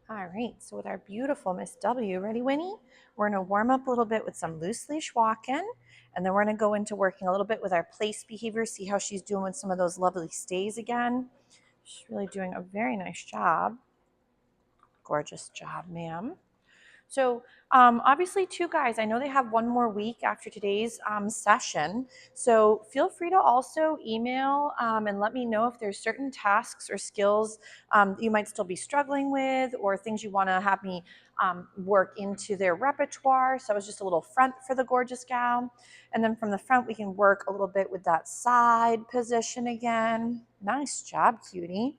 All right, so with our beautiful Miss W, ready, Winnie? We're gonna warm up a little bit with some loose leash walking, and then we're gonna go into working a little bit with our place behavior, see how she's doing with some of those lovely stays again. She's really doing a very nice job. Gorgeous job, ma'am. So obviously too, guys, I know they have one more week after today's session. So feel free to also email and let me know if there's certain tasks or skills you might still be struggling with, or things you want to have me work into their repertoire. So it's just a little front for the gorgeous gal. And then from the front, we can work a little bit with that side position again. Nice job, cutie.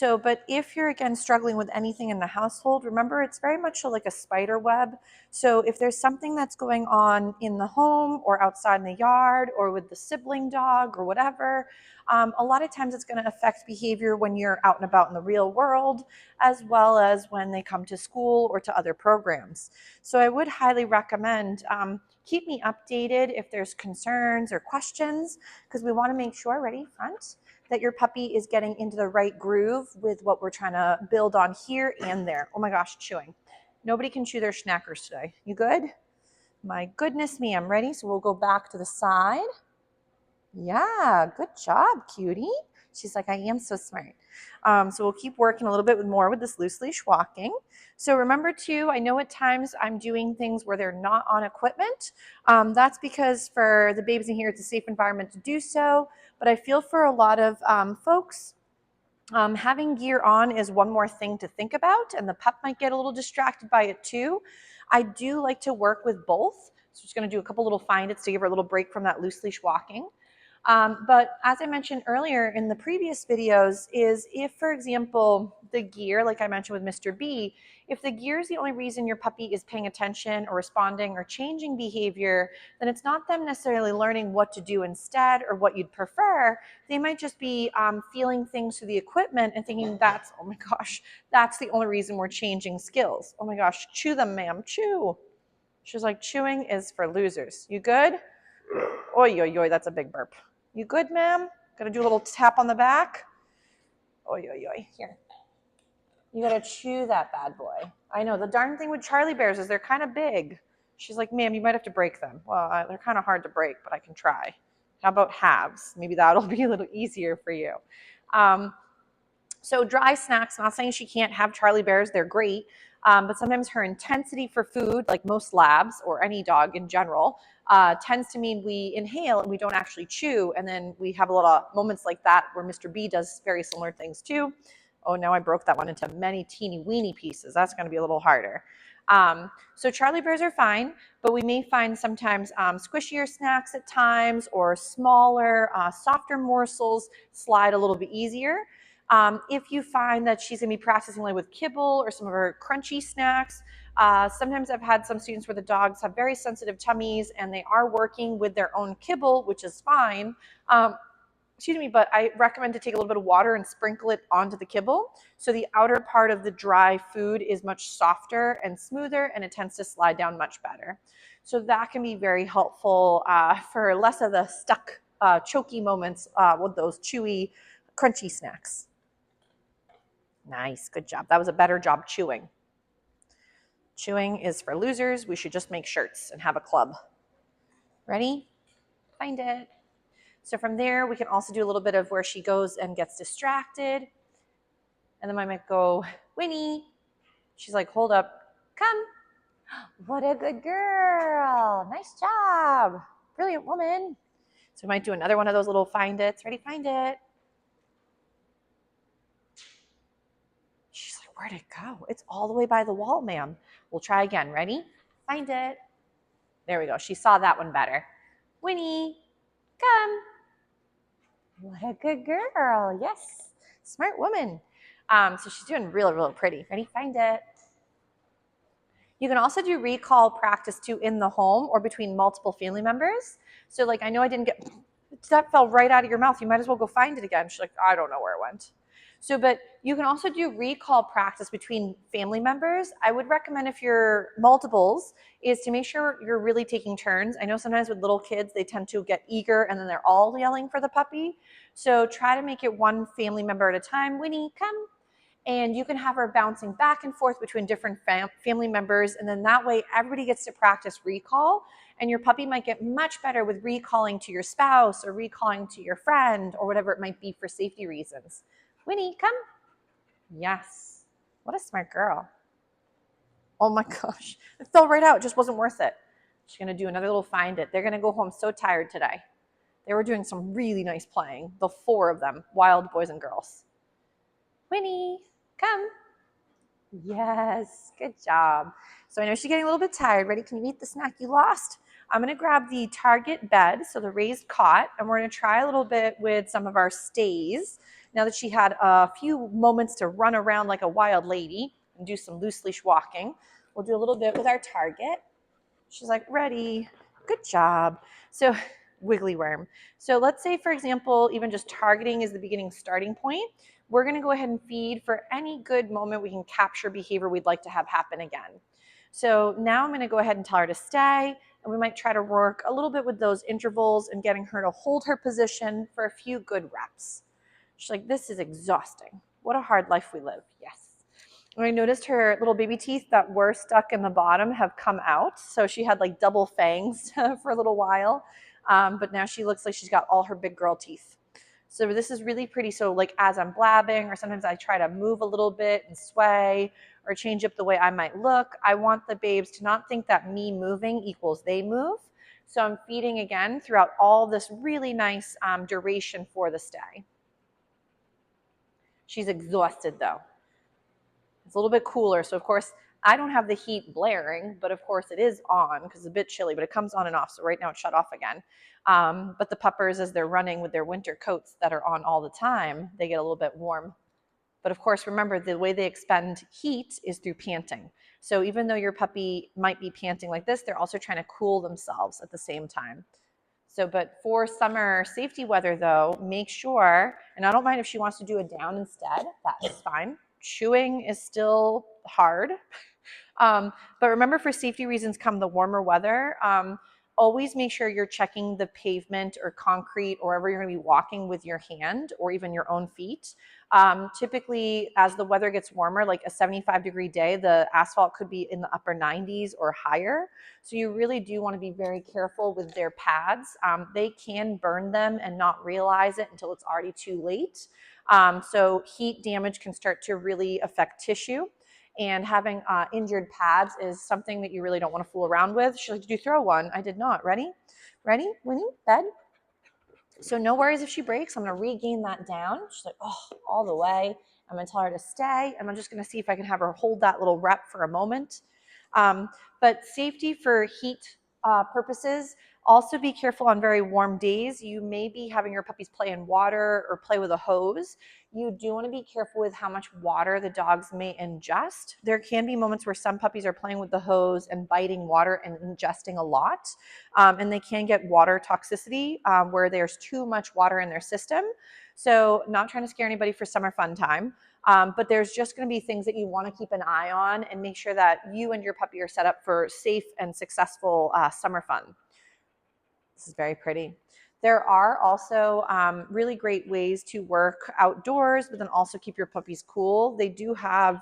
But if you're again struggling with anything in the household, remember it's very much like a spider web. So if there's something that's going on in the home or outside in the yard or with the sibling dog or whatever, a lot of times it's going to affect behavior when you're out and about in the real world, as well as when they come to school or to other programs. So I would highly recommend keep me updated if there's concerns or questions, because we want to make sure, ready, front, that your puppy is getting into the right groove with what we're trying to build on here and there. Oh my gosh, chewing. Nobody can chew their schnackers today. You good? My goodness me, I'm ready. So we'll go back to the side. Yeah, good job, cutie. She's like, I am so smart. So we'll keep working a little bit more with this loose leash walking. So remember too, I know at times I'm doing things where they're not on equipment. That's because for the babies in here, it's a safe environment to do so. But I feel for a lot of folks, having gear on is one more thing to think about, and the pup might get a little distracted by it too. I do like to work with both. So just going to do a couple little find its to give her a little break from that loose leash walking. But as I mentioned earlier in the previous videos, is if, for example, the gear, like I mentioned with Mr. B, if the gear is the only reason your puppy is paying attention or responding or changing behavior, then it's not them necessarily learning what to do instead or what you'd prefer. They might just be feeling things through the equipment and thinking that's, oh my gosh, that's the only reason we're changing skills. Oh my gosh, chew them, ma'am, chew. She's like, chewing is for losers. You good? Oy, oy, oy, that's a big burp. You good, ma'am? Gonna do a little tap on the back? Oy, oy, oy, here. You gotta chew that bad boy. I know, the darn thing with Charlie bears is they're kind of big. She's like, ma'am, you might have to break them. Well, they're kind of hard to break, but I can try. How about halves? Maybe that'll be a little easier for you. So dry snacks, I'm not saying she can't have Charlie bears, they're great. But sometimes her intensity for food, like most labs or any dog in general, tends to mean we inhale and we don't actually chew. And then we have a lot of moments like that where Mr. B does very similar things too. Oh, now I broke that one into many teeny weeny pieces. That's going to be a little harder. So Charlie bears are fine, but we may find sometimes squishier snacks at times, or smaller, softer morsels slide a little bit easier. If you find that she's going to be practicing like with kibble or some of her crunchy snacks, sometimes I've had some students where the dogs have very sensitive tummies and they are working with their own kibble, which is fine. But I recommend to take a little bit of water and sprinkle it onto the kibble. So the outer part of the dry food is much softer and smoother, and it tends to slide down much better. So that can be very helpful for less of the stuck, choky moments with those chewy, crunchy snacks. Nice, good job. That was a better job chewing. Chewing is for losers. We should just make shirts and have a club. Ready? Find it. So from there, we can also do a little bit of where she goes and gets distracted. And then I might go, Winnie. She's like, hold up, come. What a good girl. Nice job. Brilliant woman. So we might do another one of those little find its. Ready, find it. She's like, where'd it go? It's all the way by the wall, ma'am. We'll try again. Ready? Find it. There we go. She saw that one better. Winnie, come. What a good girl. Yes. Smart woman. So she's doing real, real pretty. Ready? Find it. You can also do recall practice too in the home or between multiple family members. So like, I know I didn't get, that fell right out of your mouth. You might as well go find it again. She's like, I don't know where it went. So, but you can also do recall practice between family members. I would recommend, if you're multiples, is to make sure you're really taking turns. I know sometimes with little kids, they tend to get eager and then they're all yelling for the puppy. So try to make it one family member at a time. Winnie, come. And you can have her bouncing back and forth between different family members. And then that way everybody gets to practice recall. And your puppy might get much better with recalling to your spouse or recalling to your friend or whatever it might be for safety reasons. Winnie, come. Yes. What a smart girl. Oh my gosh. It fell right out. It just wasn't worth it. She's going to do another little find it. They're going to go home so tired today. They were doing some really nice playing. The 4 of them, wild boys and girls. Winnie, come. Yes, good job. So I know she's getting a little bit tired. Ready? Can you eat the snack you lost? I'm going to grab the Target bed, so the raised cot, and we're going to try a little bit with some of our stays. Now that she had a few moments to run around like a wild lady and do some loose leash walking, we'll do a little bit with our Target. She's like, ready. Good job. So wiggly worm. So let's say, for example, even just targeting is the beginning starting point. We're going to go ahead and feed for any good moment we can capture behavior we'd like to have happen again. So now I'm going to go ahead and tell her to stay, and we might try to work a little bit with those intervals and getting her to hold her position for a few good reps. She's like, this is exhausting. What a hard life we live. Yes. I noticed her little baby teeth that were stuck in the bottom have come out. So she had like double fangs for a little while. But now she looks like she's got all her big girl teeth. So this is really pretty. So like as I'm blabbing, or sometimes I try to move a little bit and sway or change up the way I might look, I want the babes to not think that me moving equals they move. So I'm feeding again throughout all this really nice duration for the stay. She's exhausted though. It's a little bit cooler. So of course, I don't have the heat blaring, but of course it is on because it's a bit chilly, but it comes on and off. So right now it's shut off again. But the puppers, as they're running with their winter coats that are on all the time, they get a little bit warm. But of course, remember, the way they expend heat is through panting. So even though your puppy might be panting like this, they're also trying to cool themselves at the same time. So, but for summer safety weather though, make sure, and I don't mind if she wants to do it down instead, that is fine. Chewing is still hard. But remember, for safety reasons come the warmer weather. Always make sure you're checking the pavement or concrete or wherever you're going to be walking with your hand or even your own feet. Typically, as the weather gets warmer, like a 75-degree day, the asphalt could be in the upper 90s or higher. So you really do want to be very careful with their pads. They can burn them and not realize it until it's already too late. So heat damage can start to really affect tissue. And having injured pads is something that you really don't want to fool around with. She's like, did you throw one? I did not. Ready? Ready? Winnie? Bed? So no worries if she breaks. I'm going to regain that down. She's like, oh, all the way. I'm going to tell her to stay. And I'm just going to see if I can have her hold that little rep for a moment. But safety for heat purposes, also be careful on very warm days. You may be having your puppies play in water or play with a hose. You do want to be careful with how much water the dogs may ingest. There can be moments where some puppies are playing with the hose and biting water and ingesting a lot. And they can get water toxicity where there's too much water in their system. So not trying to scare anybody for summer fun time. But there's just going to be things that you want to keep an eye on and make sure that you and your puppy are set up for safe and successful summer fun. This is very pretty. There are also really great ways to work outdoors, but then also keep your puppies cool. They do have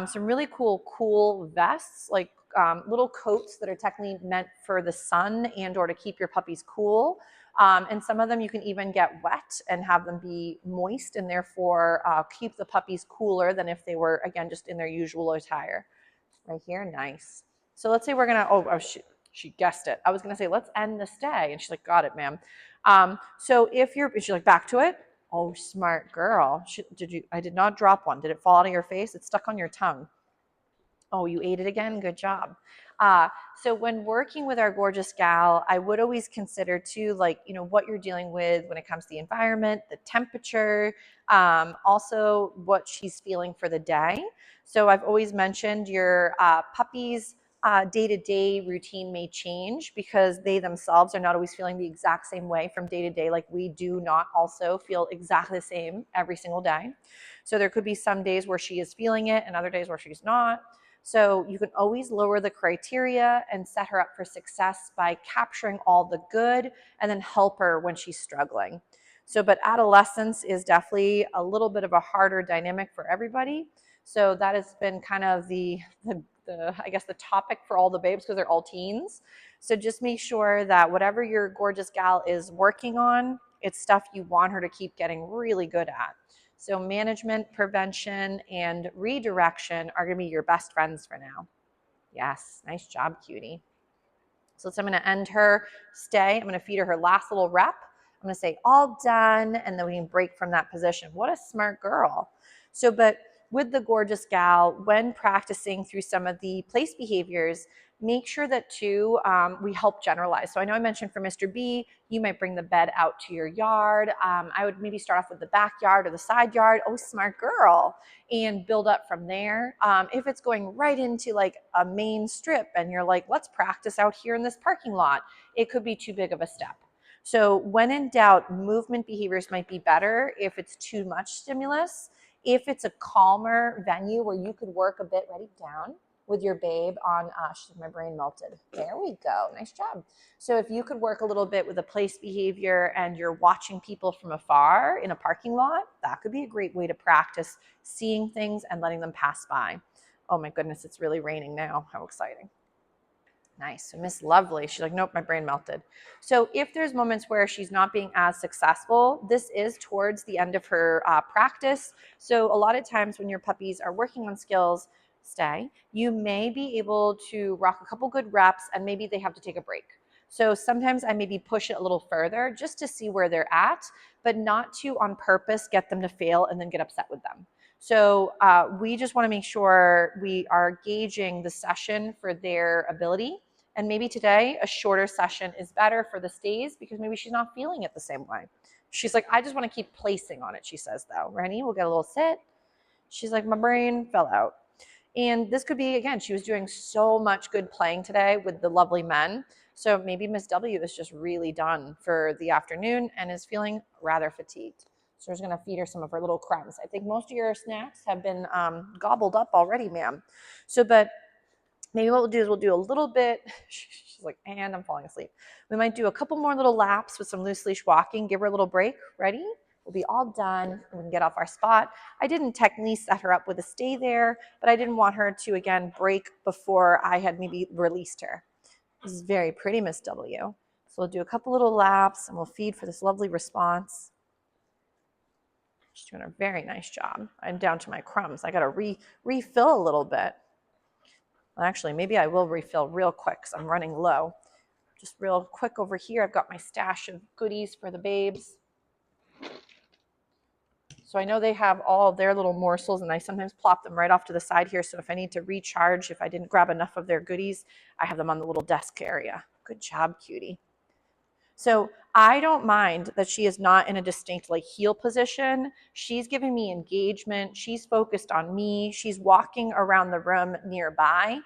some really cool vests, like little coats that are technically meant for the sun and or to keep your puppies cool. And some of them you can even get wet and have them be moist and therefore keep the puppies cooler than if they were, again, just in their usual attire. Right here, nice. So let's say we're going to, she guessed it. I was going to say, let's end this day. And she's like, got it, ma'am. So if you're, she's like, back to it. Oh, smart girl. I did not drop one. Did it fall out of your face? It's stuck on your tongue. Oh, you ate it again? Good job. So when working with our gorgeous gal, I would always consider too, like, you know, what you're dealing with when it comes to the environment, the temperature, also what she's feeling for the day. So I've always mentioned your puppy's day-to-day routine may change because they themselves are not always feeling the exact same way from day to day. Like we do not also feel exactly the same every single day. So there could be some days where she is feeling it and other days where she's not. So you can always lower the criteria and set her up for success by capturing all the good and then help her when she's struggling. So, but adolescence is definitely a little bit of a harder dynamic for everybody. So that has been kind of the I guess the topic for all the babes because they're all teens. So just make sure that whatever your gorgeous gal is working on, it's stuff you want her to keep getting really good at. So management, prevention, and redirection are going to be your best friends for now. Yes, nice job, cutie. So I'm going to end her stay. I'm going to feed her last little rep. I'm going to say all done, and then we can break from that position. What a smart girl. So, but with the gorgeous gal, when practicing through some of the place behaviors, make sure that too, we help generalize. So I know I mentioned for Mr. B, you might bring the bed out to your yard. I would maybe start off with the backyard or the side yard. Oh, smart girl. And build up from there. If it's going right into like a main strip and you're like, let's practice out here in this parking lot, it could be too big of a step. So when in doubt, movement behaviors might be better if it's too much stimulus. If it's a calmer venue where you could work a bit, ready, down with your babe on, my brain melted. There we go. Nice job. So if you could work a little bit with a place behavior and you're watching people from afar in a parking lot, that could be a great way to practice seeing things and letting them pass by. Oh my goodness, it's really raining now. How exciting. Nice. So Miss Lovely, she's like, nope, my brain melted. So if there's moments where she's not being as successful, this is towards the end of her practice. So a lot of times when your puppies are working on skills, you may be able to rock a couple good reps and maybe they have to take a break. So sometimes I maybe push it a little further just to see where they're at, but not to on purpose get them to fail and then get upset with them. So we just want to make sure we are gauging the session for their ability. And maybe today a shorter session is better for the stays because maybe she's not feeling it the same way. She's like, I just want to keep placing on it, she says though. Rennie, we'll get a little sit. She's like, my brain fell out. And this could be, again, she was doing so much good playing today with the lovely men. So maybe Miss W is just really done for the afternoon and is feeling rather fatigued. So we're just going to feed her some of her little crumbs. I think most of your snacks have been gobbled up already, ma'am. So, but maybe what we'll do is we'll do a little bit. She's like, and I'm falling asleep. We might do a couple more little laps with some loose leash walking. Give her a little break. Ready? We'll be all done. We can get off our spot. I didn't technically set her up with a stay there, but I didn't want her to, again, break before I had maybe released her. This is very pretty, Miss W. So we'll do a couple little laps and we'll feed for this lovely response. She's doing a very nice job. I'm down to my crumbs. I got to refill a little bit. Actually, maybe I will refill real quick because I'm running low. Just real quick over here, I've got my stash of goodies for the babes. So I know they have all their little morsels and I sometimes plop them right off to the side here. So if I need to recharge, if I didn't grab enough of their goodies, I have them on the little desk area. Good job, cutie. So I don't mind that she is not in a distinct like heel position. She's giving me engagement. She's focused on me. She's walking around the room nearby.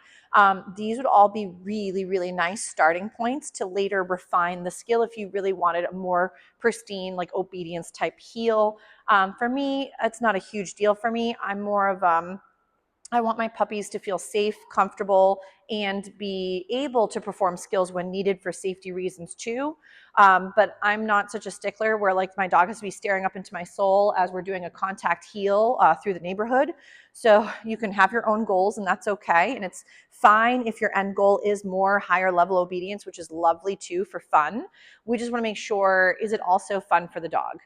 These would all be really, really nice starting points to later refine the skill if you really wanted a more pristine, like obedience type heel. For me, it's not a huge deal for me. I'm more of I want my puppies to feel safe, comfortable, and be able to perform skills when needed for safety reasons too. But I'm not such a stickler where like my dog has to be staring up into my soul as we're doing a contact heel through the neighborhood. So you can have your own goals and that's okay. And it's fine if your end goal is more higher level obedience, which is lovely too for fun. We just want to make sure, is it also fun for the dog?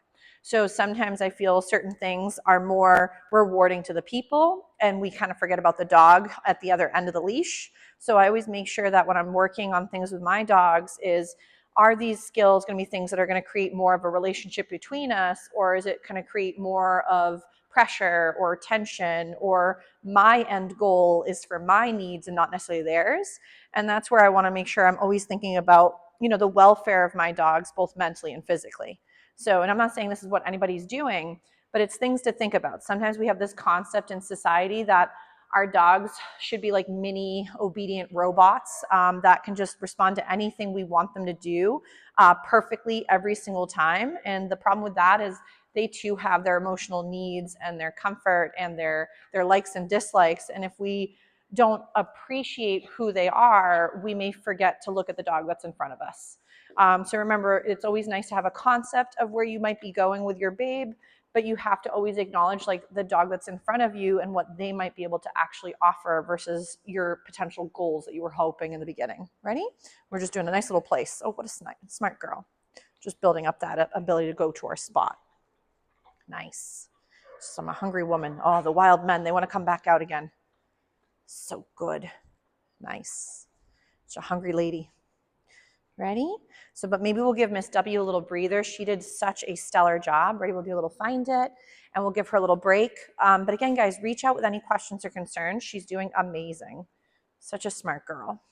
So sometimes I feel certain things are more rewarding to the people and we kind of forget about the dog at the other end of the leash. So I always make sure that when I'm working on things with my dogs is, are these skills going to be things that are going to create more of a relationship between us, or is it going to create more of pressure or tension, or my end goal is for my needs and not necessarily theirs? And that's where I want to make sure I'm always thinking about, the welfare of my dogs, both mentally and physically. So, and I'm not saying this is what anybody's doing, but it's things to think about. Sometimes we have this concept in society that our dogs should be like mini obedient robots that can just respond to anything we want them to do perfectly every single time. And the problem with that is they too have their emotional needs and their comfort and their likes and dislikes. And if we don't appreciate who they are, we may forget to look at the dog that's in front of us. So remember, it's always nice to have a concept of where you might be going with your babe, but you have to always acknowledge like the dog that's in front of you and what they might be able to actually offer versus your potential goals that you were hoping in the beginning. Ready? We're just doing a nice little place. Oh, what a smart girl. Just building up that ability to go to our spot. Nice. So I'm a hungry woman. Oh, the wild men, they want to come back out again. So good. Nice. Such a hungry lady. Ready? So, but maybe we'll give Miss W a little breather. She did such a stellar job. Ready? We'll do a little find it and we'll give her a little break. But again, guys, reach out with any questions or concerns. She's doing amazing. Such a smart girl.